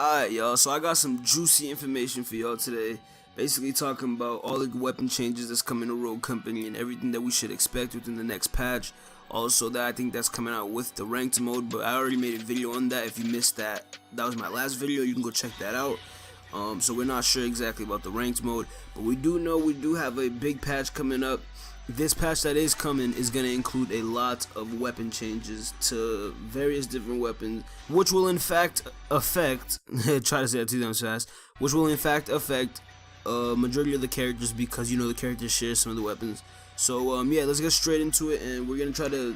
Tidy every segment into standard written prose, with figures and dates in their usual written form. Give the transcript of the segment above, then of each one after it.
Alright, y'all, so I got some juicy information for y'all today. Basically talking about all the weapon changes that's coming to Rogue Company and everything that we should expect within the next patch. Also, that I think that's coming out with the ranked mode, but I already made a video on that. If you missed that, that was my last video. You can go check that out. So we're not sure exactly about the ranked mode, but we do know we do have a big patch coming up. This patch that is coming is going to include a lot of weapon changes to various different weapons, which will in fact affect, try to say that 2 times fast, which will in fact affect majority of the characters because, you know, the characters share some of the weapons. So yeah, let's get straight into it, and we're going to try to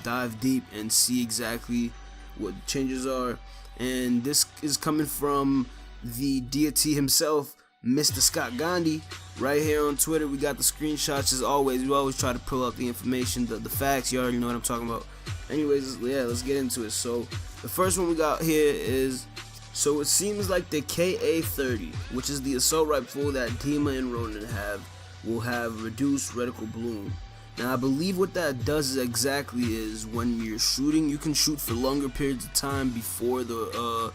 dive deep and see exactly what changes are. And this is coming from the deity himself, Mr. Scott Gandhi. Right here on Twitter, we got the screenshots as always. We always try to pull out the information, the facts. You already know what I'm talking about. Anyways, yeah, let's get into it. So the first one we got here is, so it seems like the KA-30, which is the assault rifle that Dima and Ronin have, will have reduced reticle bloom. Now I believe what that does exactly is when you're shooting, you can shoot for longer periods of time before the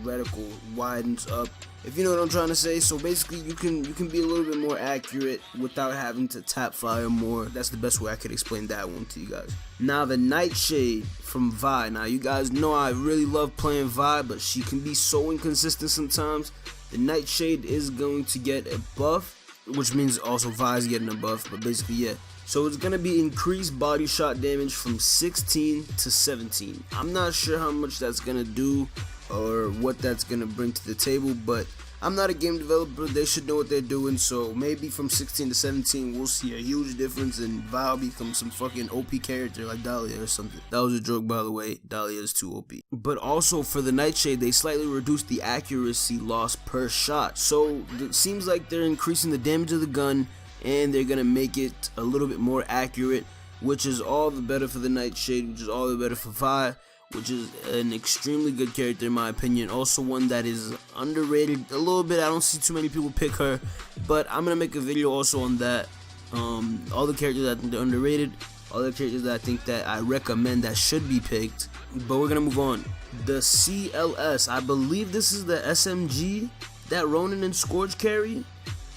reticle widens up, if you know what I'm trying to say. So basically you can be a little bit more accurate without having to tap fire more. That's the best way I could explain that one to you guys. Now the Nightshade from Vi. Now you guys know I really love playing Vi, but she can be so inconsistent sometimes. The Nightshade is going to get a buff, which means also Vi is getting a buff, but basically yeah. So it's going to be increased body shot damage from 16 to 17. I'm not sure how much that's going to do or what that's gonna bring to the table, but I'm not a game developer. They should know what they're doing. So maybe from 16 to 17 we'll see a huge difference and Val become some fucking OP character like Dahlia or something. That was a joke, by the way. Dahlia is too OP. But also for the Nightshade, they slightly reduced the accuracy loss per shot. So it seems like they're increasing the damage of the gun and they're gonna make it a little bit more accurate, which is all the better for the Nightshade, which is all the better for Vi, which is an extremely good character in my opinion. Also one that is underrated a little bit. I don't see too many people pick her, but I'm gonna make a video also on that. All the characters that I think are underrated, all the characters that I think that I recommend that should be picked. But we're gonna move on. The CLS, I believe this is the SMG that Ronin and Scourge carry.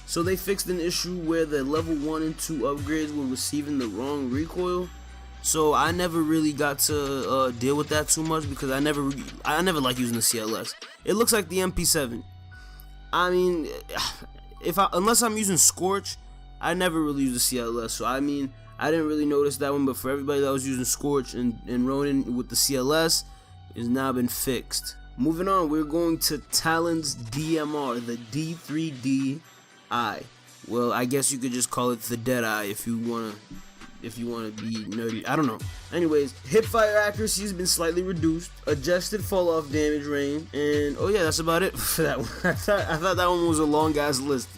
So they fixed an issue where the level 1 and 2 upgrades were receiving the wrong recoil. So I never really got to deal with that too much because I never like using the CLS. It looks like the MP7. I mean, unless I'm using Scorch, I never really use the CLS. So I mean, I didn't really notice that one. But for everybody that was using Scorch and Ronin with the CLS, it's now been fixed. Moving on, we're going to Talon's DMR, the D3DI. Well, I guess you could just call it the Deadeye if you wanna be nerdy. I don't know. Anyways, hip fire accuracy has been slightly reduced, adjusted fall off damage range, and oh yeah, that's about it for that one. I thought that one was a long ass list.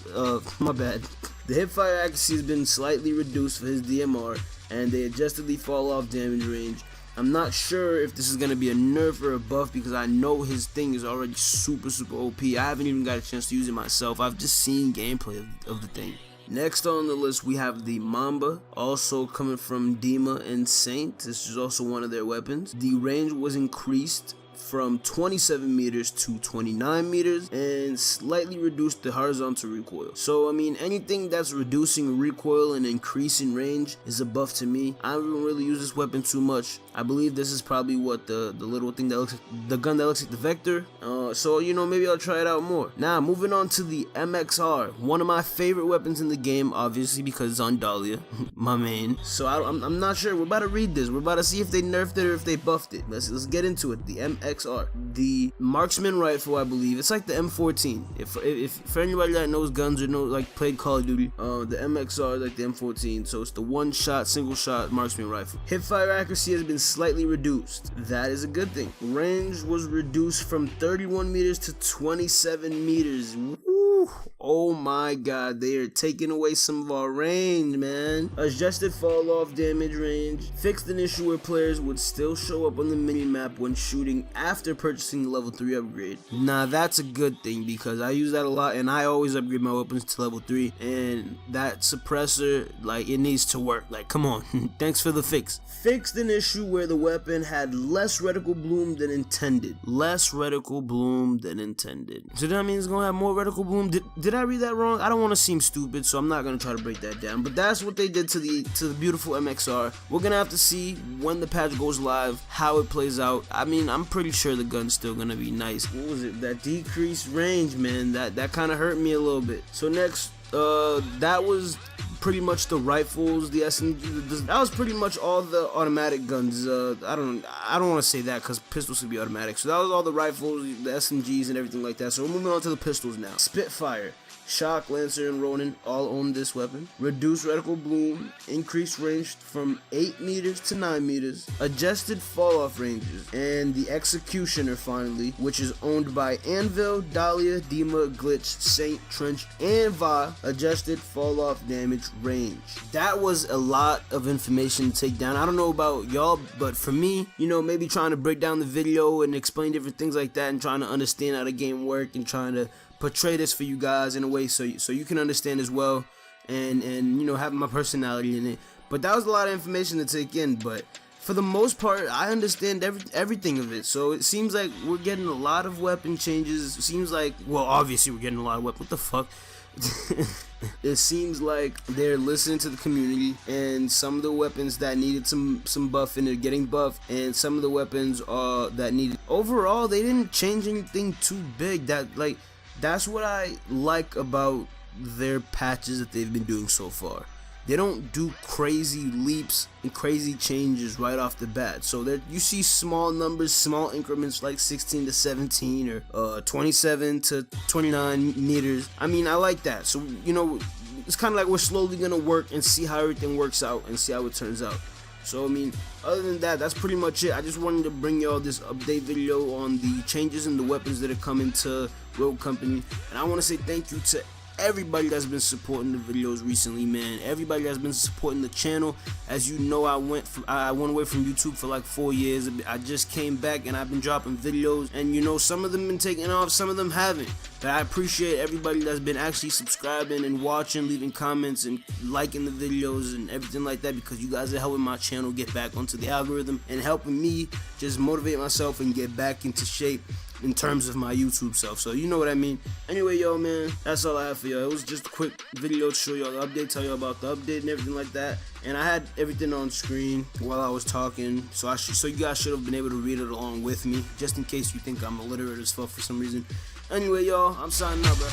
My bad. The hip fire accuracy has been slightly reduced for his DMR, and they adjusted the fall off damage range. I'm not sure if this is gonna be a nerf or a buff because I know his thing is already super OP. I haven't even got a chance to use it myself. I've just seen gameplay of the thing. Next on the list we have the Mamba, also coming from Dima and Saint. This is also one of their weapons. The range was increased from 27 meters to 29 meters and slightly reduced the horizontal recoil. So I mean, anything that's reducing recoil and increasing range is a buff to me. I don't really use this weapon too much. I believe this is probably what the little thing that looks like, the gun that looks like the Vector. So you know, maybe I'll try it out more. Now moving on to the MXR, one of my favorite weapons in the game, obviously because it's on Dahlia, my main. So I'm not sure. We're about to read this. We're about to see if they nerfed it or if they buffed it. Let's get into it. The MXR, the marksman rifle, I believe it's like the M14. If for anybody that knows guns or played Call of Duty, the MXR is like the M14. So it's the single shot marksman rifle. Hip fire accuracy has been slightly reduced. That is a good thing. Range was reduced from 31 meters to 27 meters. Woo! Whew. Oh my god, they are taking away some of our range, man. Adjusted fall off damage range. Fixed an issue where players would still show up on the minimap when shooting after purchasing the level 3 upgrade. Now that's a good thing because I use that a lot and I always upgrade my weapons to level 3, and that suppressor, like, it needs to work. Like, come on. Thanks for the fix. Fixed an issue where the weapon had less reticle bloom than intended. Less reticle bloom than intended. So that means it's gonna have more reticle bloom. Did I read that wrong? I don't want to seem stupid, so I'm not gonna try to break that down. But that's what they did to the beautiful MXR. We're gonna have to see when the patch goes live how it plays out. I mean, I'm pretty sure the gun's still gonna be nice. What was it? That decreased range, man. That kind of hurt me a little bit. So next, that was pretty much the rifles, the SMG. That was pretty much all the automatic guns. I don't want to say that because pistols could be automatic. So that was all the rifles, the SMGs, and everything like that. So we're moving on to the pistols now. Spitfire, Shock, Lancer, and Ronin all own this weapon. Reduced reticle bloom, increased range from 8 meters to 9 meters, adjusted fall off ranges, and the Executioner finally, which is owned by Anvil, Dahlia, Dima, Glitch, Saint, Trench, and Va, adjusted fall off damage range. That was a lot of information to take down. I don't know about y'all, but for me, you know, maybe trying to break down the video and explain different things like that and trying to understand how the game works and trying to portray this for you guys in a way so you can understand as well, and you know, have my personality in it. But that was a lot of information to take in, but for the most part I understand everything of it. So it seems like we're getting a lot of weapon changes. It seems like, well, obviously we're getting a lot of weapon. What the fuck? It seems like they're listening to the community, and some of the weapons that needed some buffing are getting buffed, and some of the weapons that needed, overall they didn't change anything too big. That's what I like about their patches that they've been doing so far. They don't do crazy leaps and crazy changes right off the bat. So that you see small numbers, small increments like 16 to 17 or 27 to 29 meters. I mean, I like that. So, you know, it's kind of like we're slowly gonna work and see how everything works out and see how it turns out. So, I mean, other than that, that's pretty much it. I just wanted to bring y'all this update video on the changes in the weapons that are coming to Rogue Company. And I want to say thank you to everybody that's been supporting the videos recently, man. Everybody that's been supporting the channel. As you know, I went away from YouTube for like 4 years. I just came back and I've been dropping videos, and you know, some of them been taking off, some of them haven't. But I appreciate everybody that's been actually subscribing and watching, leaving comments and liking the videos and everything like that, because you guys are helping my channel get back onto the algorithm and helping me just motivate myself and get back into shape in terms of my YouTube self. So you know what I mean. Anyway, yo, man, that's all I have for y'all. It was just a quick video to show y'all the update, tell y'all about the update and everything like that. And I had everything on screen while I was talking, so you guys should have been able to read it along with me, just in case you think I'm illiterate as fuck for some reason. Anyway, y'all, I'm signing out, bro.